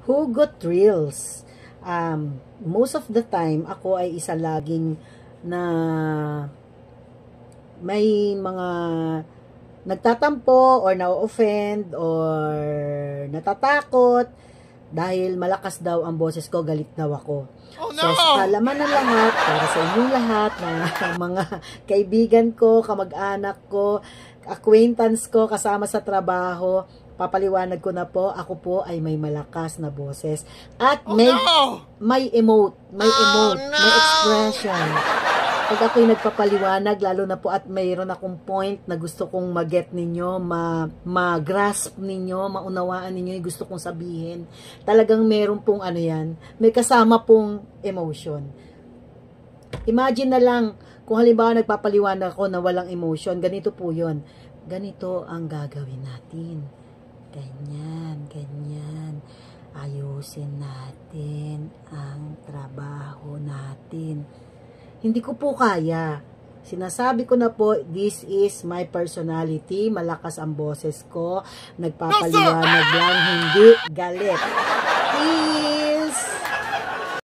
Hugot Reels. Most of the time, ako ay isa laging na may mga nagtatampo or na-offend or natatakot dahil malakas daw ang boses ko, galit daw ako. Oh, no! So, sa laman ng lahat, para sa inyong lahat na mga kaibigan ko, kamag-anak ko, acquaintance ko, kasama sa trabaho, papaliwanag ko na po, ako po ay may malakas na boses. At may emote, may expression. Pag ako'y nagpapaliwanag, lalo na po at mayroon akong point na gusto kong ma-get ninyo, ma-grasp ninyo, maunawaan ninyo yung gusto kong sabihin. Talagang meron pong ano yan, may kasama pong emotion. Imagine na lang, kung halimbawa nagpapaliwanag ako na walang emotion, ganito po yun. Ganito ang gagawin natin. Ganyan, ganyan. Ayusin natin ang trabaho natin. Hindi ko po kaya. Sinasabi ko na po, this is my personality. Malakas ang boses ko. Nagpapaliwanag lang, hindi galit.